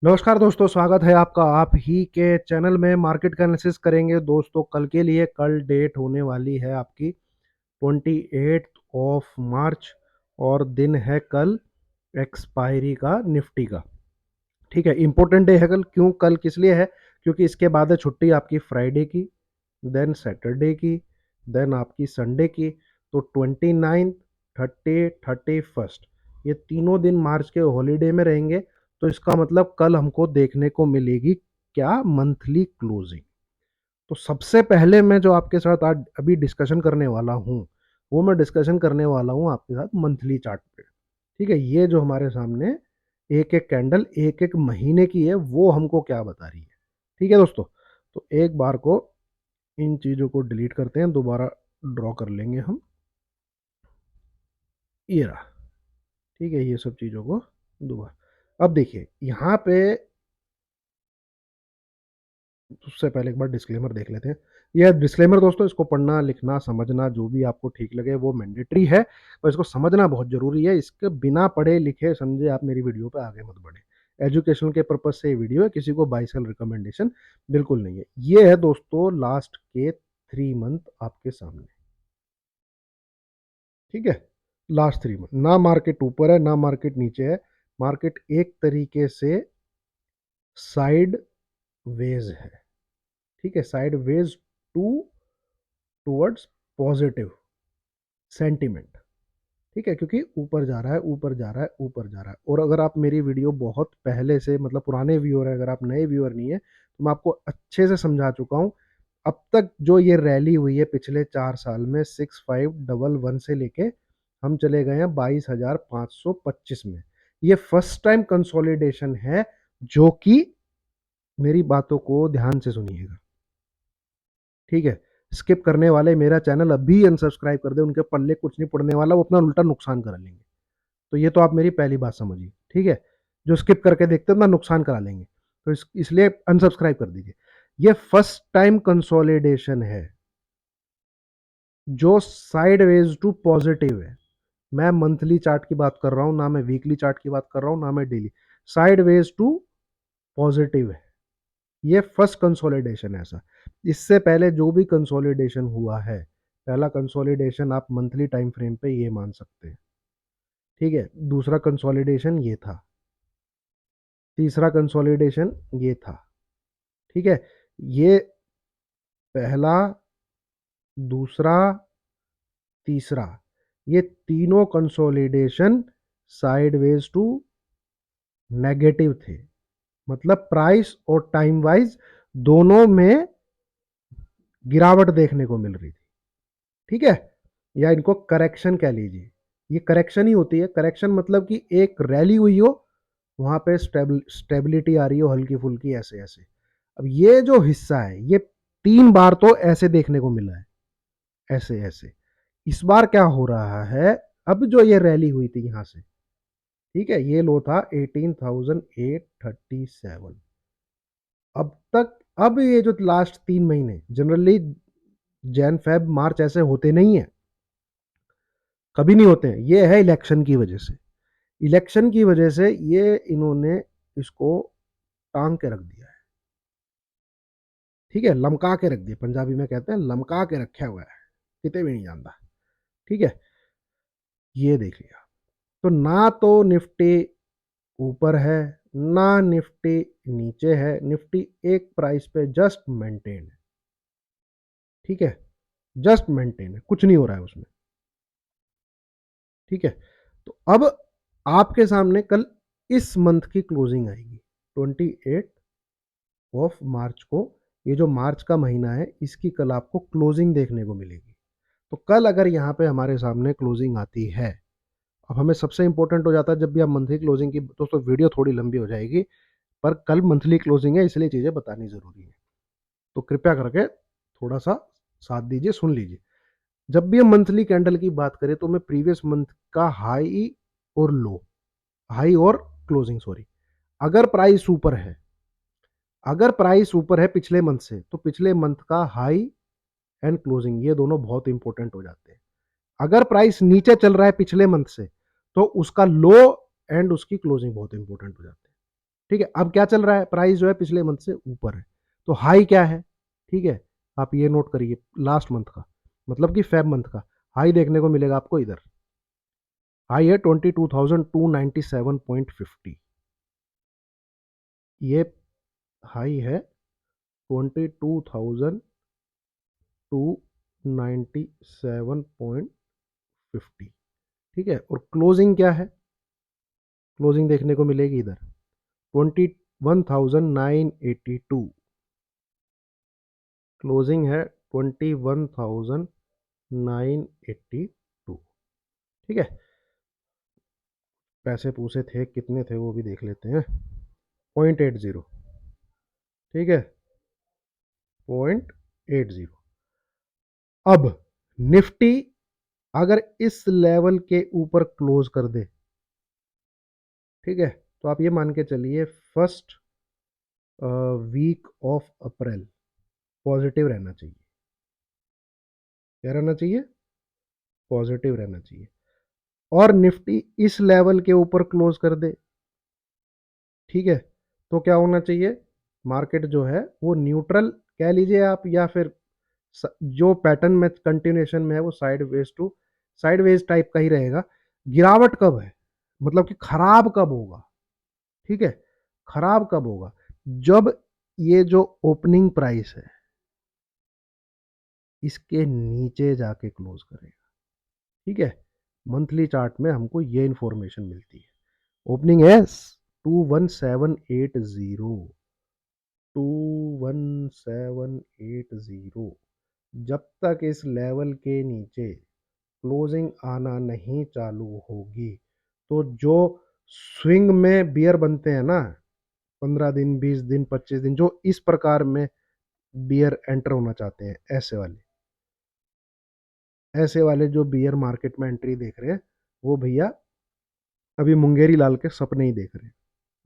नमस्कार दोस्तों, स्वागत है आपका आप ही के चैनल में। मार्केट का एनालिसिस करेंगे दोस्तों कल के लिए। कल डेट होने वाली है आपकी 28 और दिन है कल एक्सपायरी का निफ्टी का। ठीक है, इंपॉर्टेंट डे है कल। क्यों कल किस लिए है? क्योंकि इसके बाद है छुट्टी आपकी फ्राइडे की, देन सैटरडे की, देन आपकी संडे की। तो 29, 31 ये तीनों दिन मार्च के हॉलीडे में रहेंगे। तो इसका मतलब कल हमको देखने को मिलेगी क्या? Monthly closing. तो सबसे पहले मैं जो आपके साथ आज अभी डिस्कशन करने वाला हूँ, वो मैं डिस्कशन करने वाला हूँ आपके साथ मंथली चार्ट पे। ठीक है, ये जो हमारे सामने एक एक कैंडल एक एक महीने की है, वो हमको क्या बता रही है। ठीक है दोस्तों, तो एक बार को इन चीज़ों को डिलीट करते हैं, दोबारा ड्रॉ कर लेंगे हम। ये रहा। ठीक है, ये सब चीज़ों को दोबारा। अब देखिए यहाँ पे उससे पहले एक बार डिस्क्लेमर देख लेते हैं। यह डिस्क्लेमर दोस्तों, इसको पढ़ना लिखना समझना जो भी आपको ठीक लगे वो मैंडेटरी है, और इसको समझना बहुत ज़रूरी है। इसके बिना पढ़े लिखे समझे आप मेरी वीडियो पे आगे मत बढ़े। एजुकेशन के पर्पज से ये वीडियो है, किसी को बाई सेल रिकमेंडेशन बिल्कुल नहीं है। ये है दोस्तों लास्ट के 3 मंथ आपके सामने। ठीक है, लास्ट 3 मंथ ना मार्केट ऊपर है ना मार्केट नीचे है। मार्केट एक तरीके से साइड वेज है। ठीक है, side wedge to towards positive sentiment. ठीक है, क्योंकि ऊपर जा रहा है ऊपर जा रहा है ऊपर जा रहा है। और अगर आप मेरी वीडियो बहुत पहले से मतलब पुराने व्यूअर है, अगर आप नए व्यूअर नहीं है, तो मैं आपको अच्छे से समझा चुका हूँ। अब तक जो ये रैली हुई है पिछले 4 साल में 6511 से लेके हम चले गए हैं 22,525 में। ये फर्स्ट टाइम कंसोलिडेशन है, जो कि मेरी बातों को ध्यान से सुनिएगा। ठीक है, स्किप करने वाले मेरा चैनल अभी अनसब्सक्राइब कर दे, उनके पल्ले कुछ नहीं पड़ने वाला, वो अपना उल्टा नुकसान करा लेंगे। तो ये तो आप मेरी पहली बात समझिए। ठीक है, जो स्किप करके देखते हैं ना नुकसान करा लेंगे, तो इसलिए अनसब्सक्राइब कर दीजिए। ये फर्स्ट टाइम कंसोलिडेशन है जो साइडवेज टू पॉजिटिव है। मैं मंथली चार्ट की बात कर रहा हूं ना, मैं वीकली चार्ट की बात कर रहा हूं ना, मैं डेली। साइडवेज टू पॉजिटिव है, ये फर्स्ट कंसोलिडेशन है ऐसा। इससे पहले जो भी कंसोलिडेशन हुआ है, पहला कंसोलिडेशन आप मंथली टाइम फ्रेम पे ये मान सकते हैं। ठीक है, दूसरा कंसोलिडेशन ये था, तीसरा कंसोलिडेशन ये था। ठीक है, ये पहला, दूसरा, तीसरा, ये तीनों कंसोलिडेशन साइडवेज टू नेगेटिव थे। मतलब प्राइस और टाइम वाइज दोनों में गिरावट देखने को मिल रही थी। ठीक है, या इनको करेक्शन कह लीजिए। ये करेक्शन ही होती है। करेक्शन मतलब कि एक रैली हुई हो, वहां पे स्टेबिलिटी आ रही हो हल्की फुल्की, ऐसे ऐसे। अब ये जो हिस्सा है, ये 3 बार तो ऐसे देखने को मिला है, ऐसे ऐसे। इस बार क्या हो रहा है? अब जो ये रैली हुई थी यहां से, ठीक है, ये लो था 18,837। अब तक, अब ये जो लास्ट 3 महीने, जनरली जैन फेब मार्च ऐसे होते नहीं है, कभी नहीं होते हैं। ये है इलेक्शन की वजह से। इलेक्शन की वजह से ये इन्होंने इसको टांग के रख दिया है। ठीक है, लमका के रख दिया, पंजाबी में कहते हैं लमका के रखा हुआ है, कितने भी नहीं जानता। ठीक है, ये देख लिया। तो ना तो निफ्टी ऊपर है ना निफ्टी नीचे है, निफ्टी एक प्राइस पे जस्ट मेंटेन है। ठीक है, जस्ट मेंटेन है, कुछ नहीं हो रहा है उसमें। ठीक है, तो अब आपके सामने कल इस मंथ की क्लोजिंग आएगी 28 मार्च को। ये जो मार्च का महीना है, इसकी कल आपको क्लोजिंग देखने को मिलेगी। तो कल अगर यहाँ पे हमारे सामने क्लोजिंग आती है, अब हमें सबसे इंपॉर्टेंट हो जाता है जब भी आप मंथली क्लोजिंग की, दोस्तों वीडियो थोड़ी लंबी हो जाएगी, पर कल मंथली क्लोजिंग है इसलिए चीज़ें बतानी ज़रूरी है। तो कृपया करके थोड़ा सा साथ दीजिए, सुन लीजिए। जब भी हम मंथली कैंडल की बात करें तो मैं प्रीवियस मंथ का हाई और लो, हाई और क्लोजिंग सॉरी, अगर प्राइस ऊपर है, अगर प्राइस ऊपर है पिछले मंथ से, तो पिछले मंथ का हाई एंड क्लोजिंग ये दोनों बहुत इंपॉर्टेंट हो जाते हैं। अगर प्राइस नीचे चल रहा है पिछले मंथ से, तो उसका लो एंड उसकी क्लोजिंग बहुत इंपॉर्टेंट हो जाते हैं। ठीक है, अब क्या चल रहा है, प्राइस जो है पिछले मंथ से ऊपर है, तो हाई क्या है, ठीक है, आप ये नोट करिए लास्ट मंथ का, मतलब कि फेब मंथ का हाई देखने को मिलेगा आपको इधर, हाई है 22,297.50, ये हाई है 22,297.50, ठीक है, और क्लोजिंग क्या है, क्लोजिंग देखने को मिलेगी इधर 21,982, क्लोजिंग है 21,982, ठीक है, पैसे पूसे थे कितने थे वो भी देख लेते हैं, 0.80, ठीक है, 0.80। अब निफ्टी अगर इस लेवल के ऊपर क्लोज कर दे, ठीक है, तो आप ये मान के चलिए first week of April positive रहना चाहिए, क्या रहना चाहिए, पॉजिटिव रहना चाहिए, और निफ्टी इस लेवल के ऊपर क्लोज कर दे, ठीक है, तो क्या होना चाहिए, मार्केट जो है वो न्यूट्रल कह लीजिए आप, या फिर जो पैटर्न में कंटिन्यूएशन में है वो साइड वेज टाइप का ही रहेगा। गिरावट कब है, मतलब कि खराब कब होगा, ठीक है, खराब कब होगा, जब ये जो ओपनिंग प्राइस है इसके नीचे जाके क्लोज करेगा, ठीक है, मंथली चार्ट में हमको ये इंफॉर्मेशन मिलती है, ओपनिंग है 21780, 21780, जब तक इस लेवल के नीचे क्लोजिंग आना नहीं चालू होगी, तो जो स्विंग में बियर बनते हैं ना, 15 दिन 20 दिन 25 दिन, जो इस प्रकार में बियर एंटर होना चाहते हैं, ऐसे वाले जो बियर मार्केट में एंट्री देख रहे हैं, वो भैया अभी मुंगेरी लाल के सपने ही देख रहे हैं,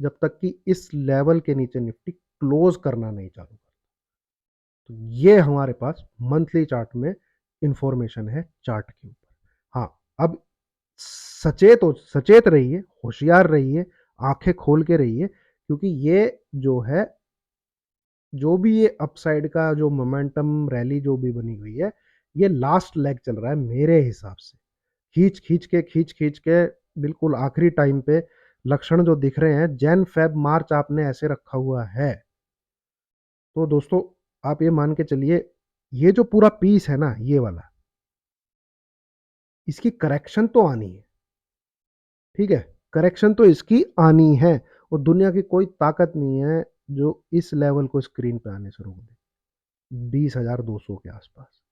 जब तक कि इस लेवल के नीचे निफ्टी क्लोज करना नहीं चालू करता। तो ये हमारे पास मंथली चार्ट में इंफॉर्मेशन है चार्ट के ऊपर। हाँ, अब सचेत रहिए, होशियार रहिए, आंखें खोल के रहिए, क्योंकि ये जो है, जो भी ये अपसाइड का जो मोमेंटम रैली जो भी बनी हुई है, ये लास्ट लेग चल रहा है मेरे हिसाब से, खींच खींच के बिल्कुल आखिरी टाइम पे लक्षण जो दिख रहे हैं, जैन फेब मार्च आपने ऐसे रखा हुआ है, तो दोस्तों आप ये मान के चलिए, ये जो पूरा पीस है ना, ये वाला, इसकी करेक्शन तो आनी है, ठीक है, करेक्शन तो इसकी आनी है, और दुनिया की कोई ताकत नहीं है जो इस लेवल को स्क्रीन पे आने से रोक दे, 20,200 के आसपास,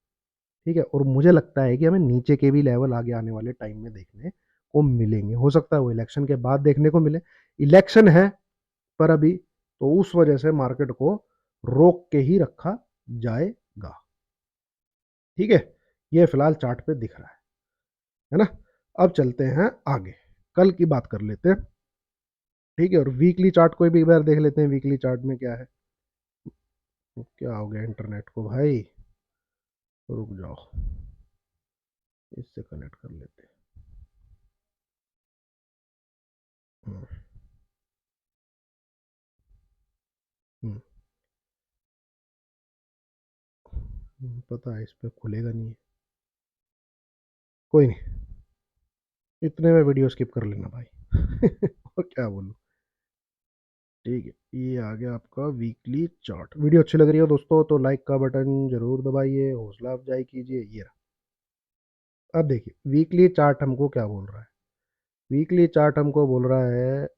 ठीक है, और मुझे लगता है कि हमें नीचे के भी लेवल आगे आने वाले टाइम में देखने को मिलेंगे, हो सकता है वो इलेक्शन के बाद देखने को मिले, इलेक्शन है पर अभी, तो उस वजह से मार्केट को रोक के ही रखा जाएगा, ठीक है, ये फिलहाल चार्ट पे दिख रहा है ना। अब चलते हैं आगे, कल की बात कर लेते हैं, ठीक है, और वीकली चार्ट को भी एक बार देख लेते हैं, वीकली चार्ट में क्या है, क्या हो गया इंटरनेट को भाई, रुक जाओ, इससे कनेक्ट कर लेते हैं। हम्म, पता है इस पे खुलेगा नहीं है, कोई नहीं, इतने में वीडियो स्किप कर लेना भाई और क्या बोलूं, ठीक है, ये आ गया आपका वीकली चार्ट, वीडियो अच्छी लग रही हो दोस्तों तो लाइक का बटन जरूर दबाइए, हौसला अफजाई कीजिए, ये रहा। अब देखिए वीकली चार्ट हमको क्या बोल रहा है, वीकली चार्ट हमको बोल रहा है,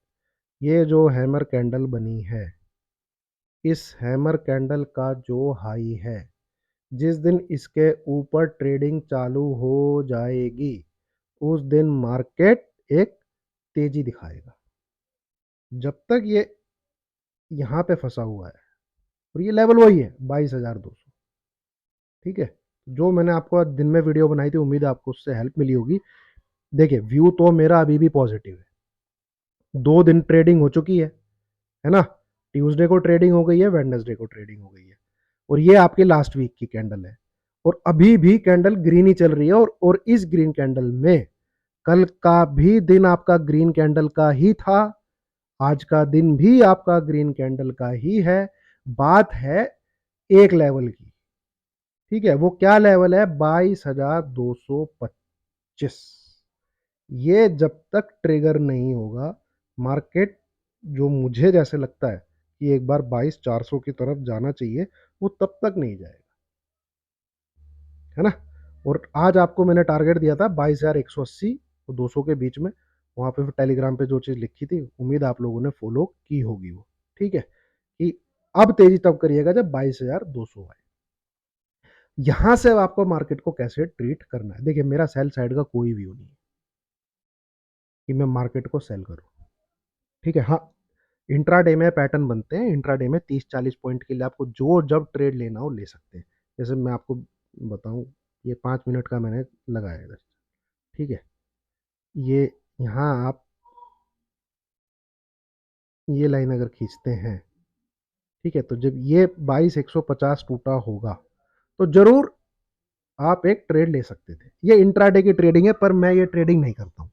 ये जो हैमर कैंडल बनी है, इस हैमर कैंडल का जो हाई है, जिस दिन इसके ऊपर ट्रेडिंग चालू हो जाएगी, उस दिन मार्केट एक तेजी दिखाएगा, जब तक ये यहाँ पे फंसा हुआ है, और ये लेवल वही है 22,200, ठीक है, जो मैंने आपको आज दिन में वीडियो बनाई थी, उम्मीद है आपको उससे हेल्प मिली होगी। देखिए व्यू तो मेरा अभी भी पॉजिटिव है, 2 दिन ट्रेडिंग हो चुकी है ना, ट्यूसडे को ट्रेडिंग हो गई है, वेडनेसडे को ट्रेडिंग हो गई है, और ये आपके लास्ट वीक की कैंडल है, और अभी भी कैंडल ग्रीन ही चल रही है, और इस ग्रीन कैंडल में कल का भी दिन आपका ग्रीन कैंडल का ही था, आज का दिन भी आपका ग्रीन कैंडल का ही है। बात है एक लेवल की, ठीक है, वो क्या लेवल है? 22,225। ये जब तक ट्रिगर नहीं होगा, मार्केट, जो मुझे जैसे लगता है कि एक बार 22,400 की तरफ जाना चाहिए, वो तब तक नहीं जाएगा, है ना। और आज आपको मैंने टारगेट दिया था 22,180 और 200 के बीच में। वहां पे टेलीग्राम पे जो चीज़ लिखी थी, उम्मीद आप लोगों ने फॉलो की होगी वो, ठीक है, कि अब तेजी तब करिएगा जब 22,200 आए। यहां से अब आपको मार्केट को कैसे ट्रीट करना है। देखिए, मेरा सेल साइड का कोई व्यू नहीं है कि मैं मार्केट को सेल करूं, ठीक है। हाँ, इंट्राडे में पैटर्न बनते हैं, इंट्राडे में 30-40 पॉइंट के लिए आपको जो जब ट्रेड लेना हो ले सकते हैं। जैसे मैं आपको बताऊं, ये 5 मिनट का मैंने लगाया इधर, ठीक है। ये यहाँ आप ये लाइन अगर खींचते हैं, ठीक है, तो जब ये 22,150 टूटा होगा तो जरूर आप एक ट्रेड ले सकते थे। ये इंट्राडे की ट्रेडिंग है, पर मैं ये ट्रेडिंग नहीं करता हूँ,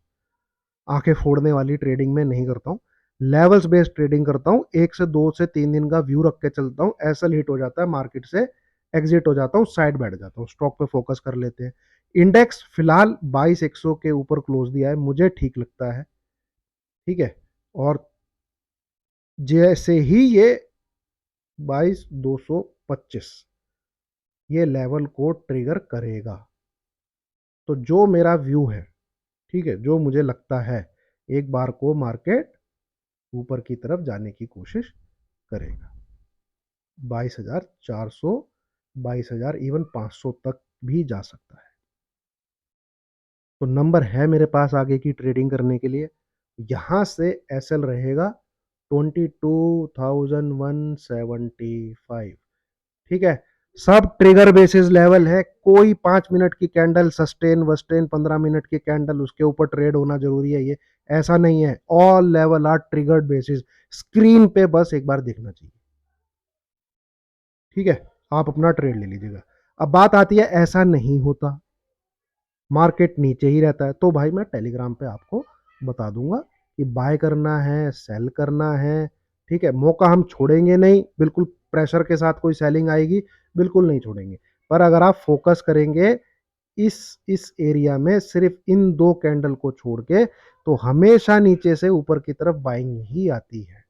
आंखें फोड़ने वाली ट्रेडिंग में नहीं करता हूँ। लेवल्स बेस्ड ट्रेडिंग करता हूँ, 1 से 2 से 3 दिन का व्यू रख के चलता हूँ। ऐसा हिट हो जाता है मार्केट से, एग्जिट हो जाता हूँ, साइड बैठ जाता हूँ, स्टॉक पे फोकस कर लेते हैं। इंडेक्स फिलहाल 22,100 के ऊपर क्लोज दिया है, मुझे ठीक लगता है, ठीक है। और जैसे ही ये 22,225 ये लेवल को ट्रिगर करेगा, तो जो मेरा व्यू है, ठीक है, जो मुझे लगता है, एक बार को मार्केट ऊपर की तरफ जाने की कोशिश करेगा। 22,400, 22,000, इवन 500 तक भी जा सकता है। तो नंबर है मेरे पास आगे की ट्रेडिंग करने के लिए। यहां से एसएल रहेगा 22,175, ठीक है। सब ट्रिगर बेसिस लेवल है, कोई 5 मिनट की कैंडल सस्टेन वस्टेन 15 मिनट की कैंडल उसके ऊपर ट्रेड होना जरूरी है, ये ऐसा नहीं है। All level are triggered basis, screen पे बस एक बार देखना चाहिए, ठीक है। आप अपना ट्रेड ले लीजिएगा। अब बात आती है ऐसा नहीं होता, मार्केट नीचे ही रहता है, तो भाई मैं टेलीग्राम पे आपको बता दूंगा कि बाय करना है, सेल करना है, ठीक है। मौका हम छोड़ेंगे नहीं, बिल्कुल प्रेशर के साथ कोई सेलिंग आएगी बिल्कुल नहीं छोड़ेंगे। पर अगर आप फोकस करेंगे इस एरिया में सिर्फ इन दो कैंडल को छोड़ के, तो हमेशा नीचे से ऊपर की तरफ बाइंग ही आती है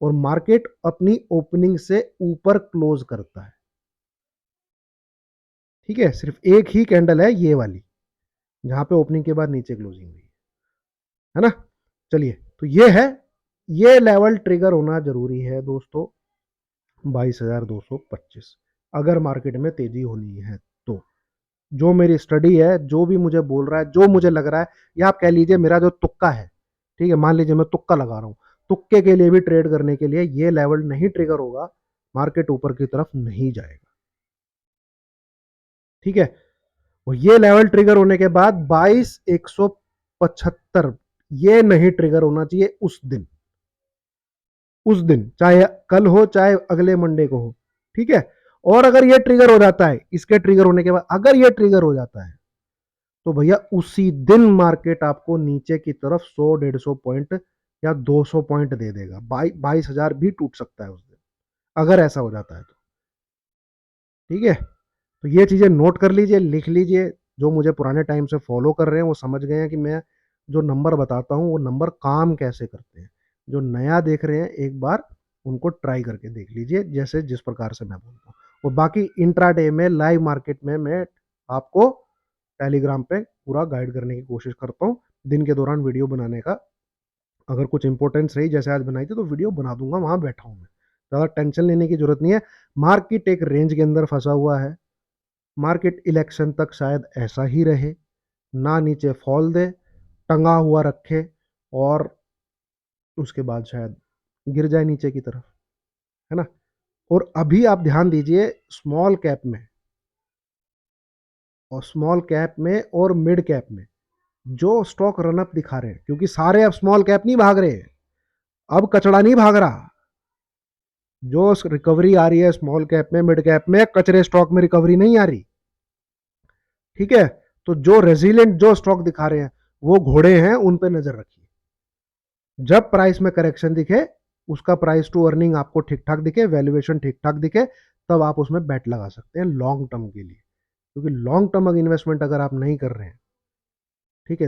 और मार्केट अपनी ओपनिंग से ऊपर क्लोज करता है, ठीक है। सिर्फ एक ही कैंडल है ये वाली, जहां पे ओपनिंग के बाद नीचे क्लोजिंग हुई है ना। चलिए, तो ये है, ये लेवल ट्रिगर होना जरूरी है दोस्तों, 22,225, अगर मार्केट में तेजी होनी है तो। जो मेरी स्टडी है, जो भी मुझे बोल रहा है, जो मुझे लग रहा है, या आप कह लीजिए मेरा जो तुक्का है, ठीक है, मान लीजिए मैं तुक्का लगा रहा हूं, तुक्के के लिए भी ट्रेड करने के लिए ये लेवल नहीं ट्रिगर होगा, मार्केट ऊपर की तरफ नहीं जाएगा, ठीक है। और ये लेवल ट्रिगर होने के बाद 22,175 ये नहीं ट्रिगर होना चाहिए उस दिन, उस दिन चाहे कल हो चाहे अगले मंडे को हो, ठीक है। और अगर ये ट्रिगर हो जाता है, इसके ट्रिगर होने के बाद अगर ये ट्रिगर हो जाता है, तो भैया उसी दिन मार्केट आपको नीचे की तरफ 100-150 पॉइंट या 200 पॉइंट दे देगा। 22,000 भी टूट सकता है उस दिन, अगर ऐसा हो जाता है तो, ठीक है। तो ये चीजें नोट कर लीजिए, लिख लीजिए। जो मुझे पुराने टाइम से फॉलो कर रहे हैं वो समझ गए हैं कि मैं जो नंबर बताता हूँ वो नंबर काम कैसे करते हैं। जो नया देख रहे हैं एक बार उनको ट्राई करके देख लीजिए, जैसे जिस प्रकार से मैं बोलता हूँ। और बाकी इंट्राडे में लाइव मार्केट में मैं आपको टेलीग्राम पे पूरा गाइड करने की कोशिश करता हूँ। दिन के दौरान वीडियो बनाने का अगर कुछ इंपॉर्टेंस रही, जैसे आज बनाई थी, तो वीडियो बना दूंगा, वहां बैठा हूँ मैं, ज़्यादा टेंशन लेने की जरूरत नहीं है। मार्केट एक रेंज के अंदर फंसा हुआ है, मार्केट इलेक्शन तक शायद ऐसा ही रहे, ना नीचे फॉल दे, टंगा हुआ रखे, और उसके बाद शायद गिर जाए नीचे की तरफ, है ना। और अभी आप ध्यान दीजिए स्मॉल कैप में, और स्मॉल कैप में और मिड कैप में जो स्टॉक रनअप दिखा रहे हैं, क्योंकि सारे अब स्मॉल कैप नहीं भाग रहे हैं, अब कचड़ा नहीं भाग रहा। जो रिकवरी आ रही है स्मॉल कैप में, मिड कैप में, कचरे स्टॉक में रिकवरी नहीं आ रही, ठीक है। तो जो रेजिलियंट जो स्टॉक दिखा रहे हैं वो घोड़े हैं, उन पे नजर रखिए। जब प्राइस में करेक्शन दिखे, उसका प्राइस टू अर्निंग आपको ठीक ठाक दिखे, वैल्यूएशन ठीक ठाक दिखे, तब आप उसमें बेट लगा सकते हैं लॉन्ग टर्म के लिए। क्योंकि लॉन्ग टर्म इन्वेस्टमेंट अगर आप नहीं कर रहे हैं, ठीक है,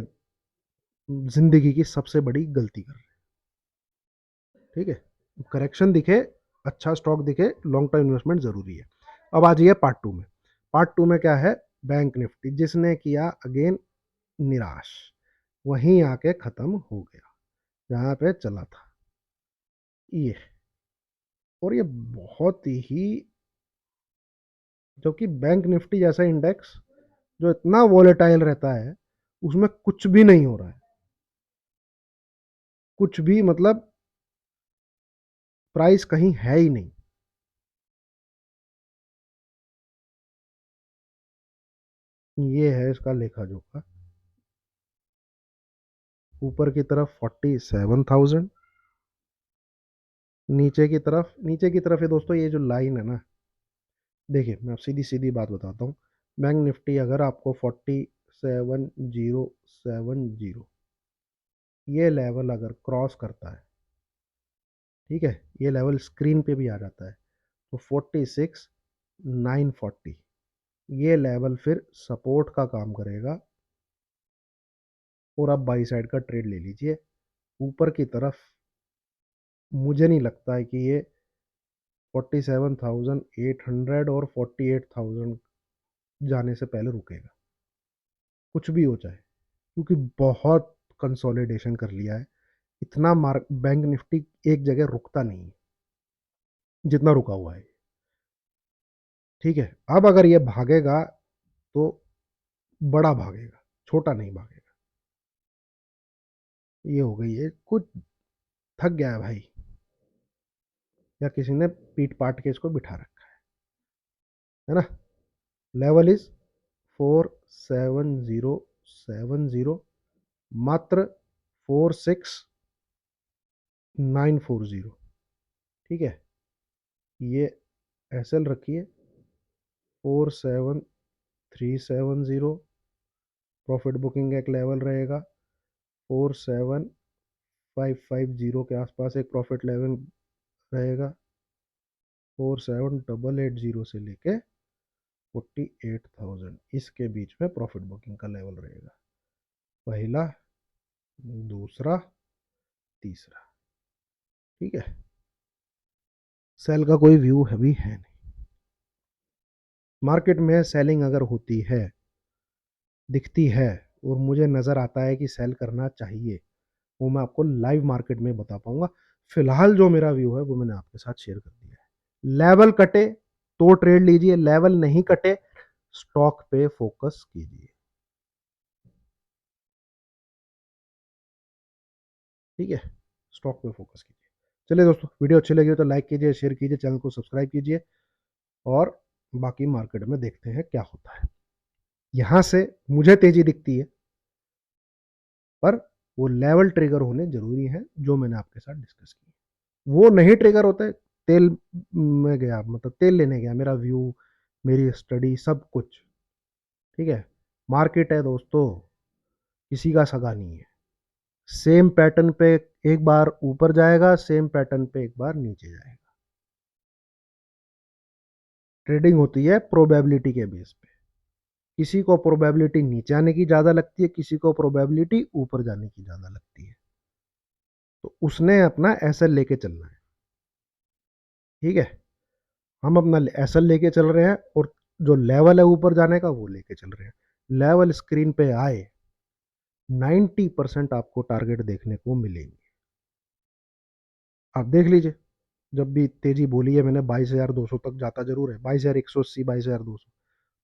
जिंदगी की सबसे बड़ी गलती कर रहे हैं। ठीक है, करेक्शन दिखे, अच्छा स्टॉक दिखे, लॉन्ग टर्म इन्वेस्टमेंट जरूरी है। अब आ जाइए पार्ट टू में। पार्ट टू में क्या है? बैंक निफ्टी, जिसने किया अगेन निराश, वहीं आके खत्म हो गया जहां पे चला था ये। और ये बहुत ही, जबकि बैंक निफ्टी जैसा इंडेक्स जो इतना वोलेटाइल रहता है, उसमें कुछ भी नहीं हो रहा है, कुछ भी, मतलब प्राइस कहीं है ही नहीं। ये है इसका लेखा जोखा। ऊपर की तरफ 47,000, नीचे की तरफ है दोस्तों, ये जो लाइन है ना, देखिए मैं आप सीधी सीधी बात बताता हूँ। बैंक निफ्टी अगर आपको 47,070 ये लेवल अगर क्रॉस करता है, ठीक है, ये लेवल स्क्रीन पे भी आ जाता है, तो 46,940 ये लेवल फिर सपोर्ट का काम करेगा। और आप बाई साइड का ट्रेड ले लीजिए ऊपर की तरफ। मुझे नहीं लगता है कि ये 47,800 और 48,000 जाने से पहले रुकेगा, कुछ भी हो जाए, क्योंकि बहुत कंसोलिडेशन कर लिया है। इतना मार्क बैंक निफ्टी एक जगह रुकता नहीं है जितना रुका हुआ है। ठीक है, अब अगर ये भागेगा तो बड़ा भागेगा, छोटा नहीं भागेगा। ये हो गई है कुछ, थक गया है भाई, या किसी ने पीट पाट के इसको बिठा रखा है ना। लेवल इज 47,070, मात्र 46,940। ठीक है, ये एस एल रखिए 47,370, प्रॉफिट बुकिंग एक लेवल रहेगा 47,550 के आसपास एक प्रॉफिट लेवल रहेगा, 47,880 से लेके 48,000 इसके बीच में प्रॉफिट बुकिंग का लेवल रहेगा, पहला, दूसरा, तीसरा। ठीक है, सेल का कोई व्यू अभी है नहीं। मार्केट में सेलिंग अगर होती है, दिखती है, और मुझे नज़र आता है कि सेल करना चाहिए, वो मैं आपको लाइव मार्केट में बता पाऊंगा। फिलहाल जो मेरा व्यू है वो मैंने आपके साथ शेयर कर दिया है। लेवल कटे तो ट्रेड लीजिए, लेवल नहीं कटे स्टॉक पे फोकस कीजिए। ठीक है, स्टॉक पे फोकस कीजिए। चलिए दोस्तों, वीडियो अच्छी लगी हो तो लाइक कीजिए, शेयर कीजिए, चैनल को सब्सक्राइब कीजिए, और बाकी मार्केट में देखते हैं क्या होता है। यहां से मुझे तेजी दिखती है, पर वो लेवल ट्रिगर होने जरूरी है जो मैंने आपके साथ डिस्कस किया। वो नहीं ट्रिगर होते, तेल में गया, मतलब तेल लेने गया मेरा व्यू, मेरी स्टडी, सब कुछ। ठीक है, मार्केट है दोस्तों, किसी का सगा नहीं है। सेम पैटर्न पे एक बार ऊपर जाएगा, सेम पैटर्न पे एक बार नीचे जाएगा। ट्रेडिंग होती है प्रोबेबिलिटी के बेस पे। किसी को प्रोबेबिलिटी नीचे आने की ज़्यादा लगती है, किसी को प्रोबेबिलिटी ऊपर जाने की ज़्यादा लगती है, तो उसने अपना एसएल लेके चलना है। ठीक है, हम अपना एसएल लेके चल रहे हैं, और जो लेवल है ऊपर जाने का वो लेके चल रहे हैं। लेवल स्क्रीन पे आए, 90% आपको टारगेट देखने को मिलेंगे। आप देख लीजिए, जब भी तेजी बोली है मैंने 22,200 तक जाता जरूर है, 22,180, 22,200,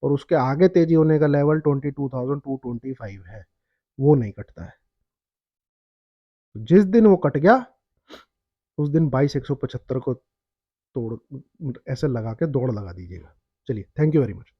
और उसके आगे तेजी होने का लेवल 22,225 है, वो नहीं कटता है। जिस दिन वो कट गया, उस दिन 22,175 को तोड़, ऐसे लगा के दौड़ लगा दीजिएगा। चलिए, थैंक यू वेरी मच।